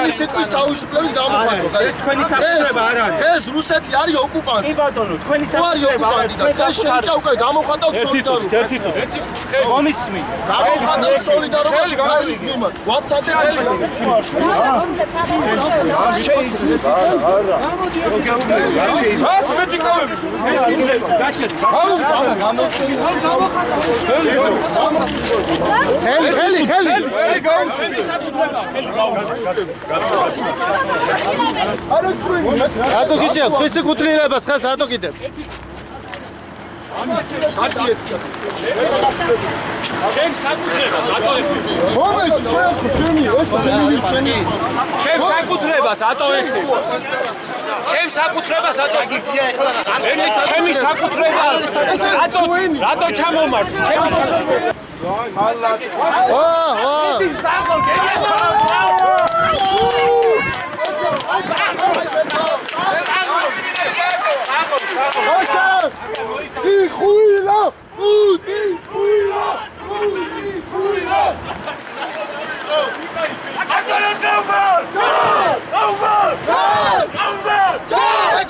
თქვენი სიტყვის თავისუფლების გამოხატვა. ეს თქვენი საფუძვლება არ არის. ეს რუსეთი არის ოკუპანტი. კი ბატონო, თქვენი საფუძვლება არ არის. ეს შეჭა უკვე გამოხატავთ სოლიდარობას. ერთი წუთი. მომისმი. გამოხატავთ სოლიდარობას უკრაინის მიმართ. WhatsApp-ში. რატო გიჭირავს? ხის კუთვნილებას ხას რატო კიდევ? ჩემ საკუთრებას ატო ეხი. მომენტ ჩვენს ჩემი ეს ჩემი ჩემ საკუთრებას ატო ეხი. ჩემ საკუთრებას ატო გიგია ეხლა. ჩემი საკუთრება რატო ჩამომართ? ჩემი საკუთრება.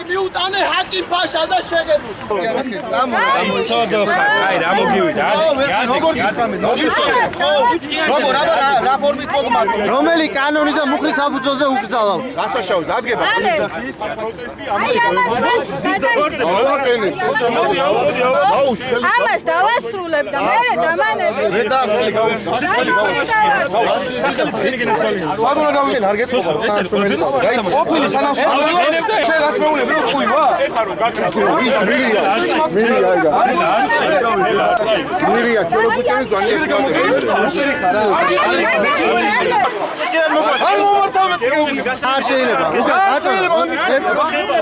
მიუტანე ჰაკიმ ფაშა და შეგებულს. აი რა მოგივიდა? როგორ გიწყამენ? რა ფორმის მოგმართ? რომელი კანონი და მუხლის საფუძველზე უკრძალავთ? გასაშაუს დადგება პოლიციის პროტესტი ამას დავასრულებ და მე დამანები. არ შეიძლება.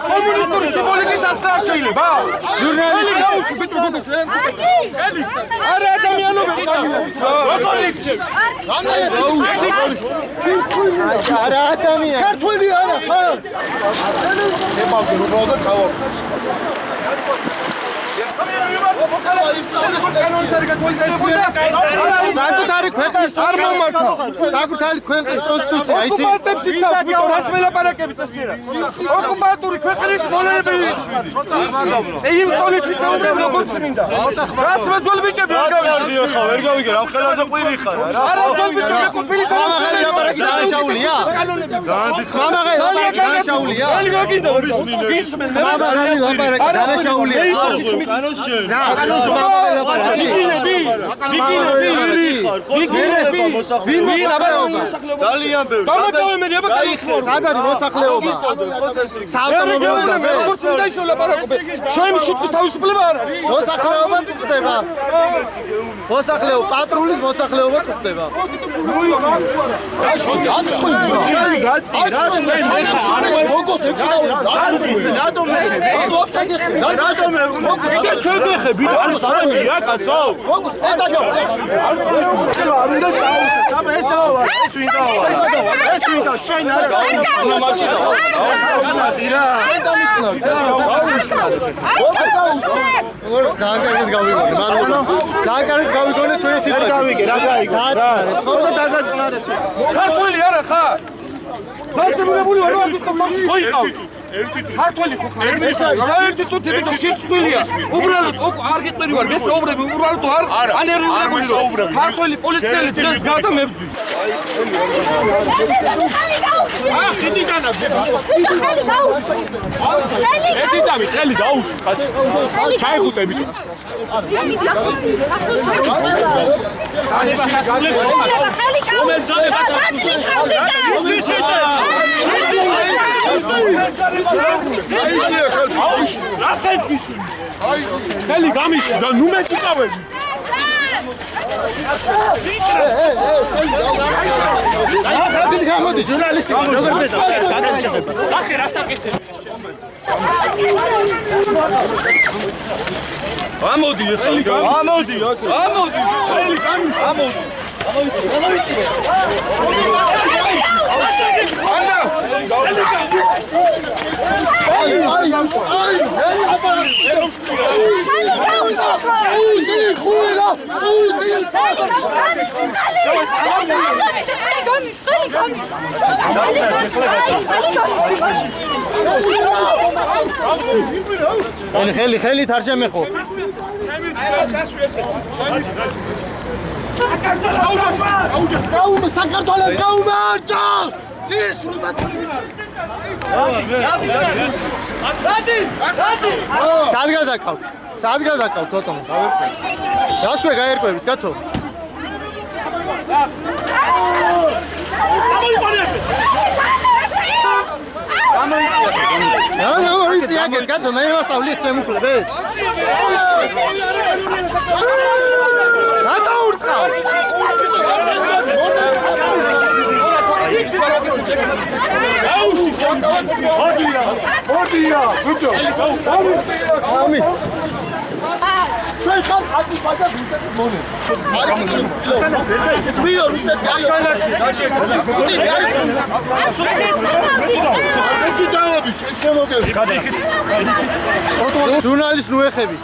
კომუნისტური სიმბოლიკის აღსა არ შეიძლება. ჟურნალისტი გაუშვი ბიჭო გოგოს რა. არა ადამიანობები. როგორ იქცევ? არა ადამიანი. ქართველი არა ხარ? ებავდი უბრალოდ წავალ. საკუთარი ქვეყნის არ მომართა. საკუთარი ქვეყნის კონსტიტუცია იცი? ოკუპანტებს იცავ, ბიჭო, რას მელაპარაკები წესიერა? ოკუპანტური ქვეყნის მონელები. იმ ტონით ვისაუბრებ როგორც მინდა. რას მეძვალ ბიჭები არ გავიგე. ვერ გავიგე რა ხელაზე ყვირი ხარ რა. არა ძვალ ბიჭები კუთილი მამაღალი ლაპარაკი დანაშაულია? მამაღალი ლაპარაკი დანაშაულია? ხელი გაგინდა გისმენ მე მამაღალი ლაპარაკი დანაშაულია? კანონს შენ. კანონს მამაღალი ლაპარაკი. ძალიან ბევრი. გამოგავემერი აბა სადარი მოსახლეობა? საავტომობილოზე? შენ სიტყვის თავისუფლება არ არის. მოსახლეობა ხდება. მოსახლეობა პატრულის მოსახლეობა ხდება. დააგარეთ გავიგონე. დააგარეთ გავიგონე თქვენი სიტყვა. გავიგე რა გაიგო. ხოდა დაგაწყნარეთ. ქართველი არა ხარ? მართლმებული ვარ, ხო იყავ. ქართველი ხო ხარ? ერთი წუთი ბიჭო სიცხვილია. უბრალოდ არ გიყვირი ვარ, მესაუბრები უბრალოდ არ ანერვირებული ვარ. ქართველი პოლიციელი დღეს გადა მებძვის. ხიდი განაგება. ერთი წამი ხელი დაუშვი კაცი. ჩაიხუტე ბიჭო. ხელი გამიშვი და ნუ მეჭიკავები. გამოდი ჟურნალისტი როგორ გადაჭება. ახე რა საკითხია? ამოდი ახლა. ამოდი. ამოდი. ხელი გამიშვი. ამოდი. ხელი თარჯამე ხო გაუმე საქართველოს გაუმარჯო ის რუსეთში სად გადაკავ თოთომ გასკვე გაერკვევით კაცო გამოიწია კაცო მე ვასწავლის შემოკლებ გადაურყავ მოდია ბიჭო ამი ჩვენ ხარ აკი ბაზა რუსეთის მონე ვიო რუსეთი აკანაში დაჭერდა ეს დავები შემოგევი გადაიხით ჟურნალისტ ნუეხები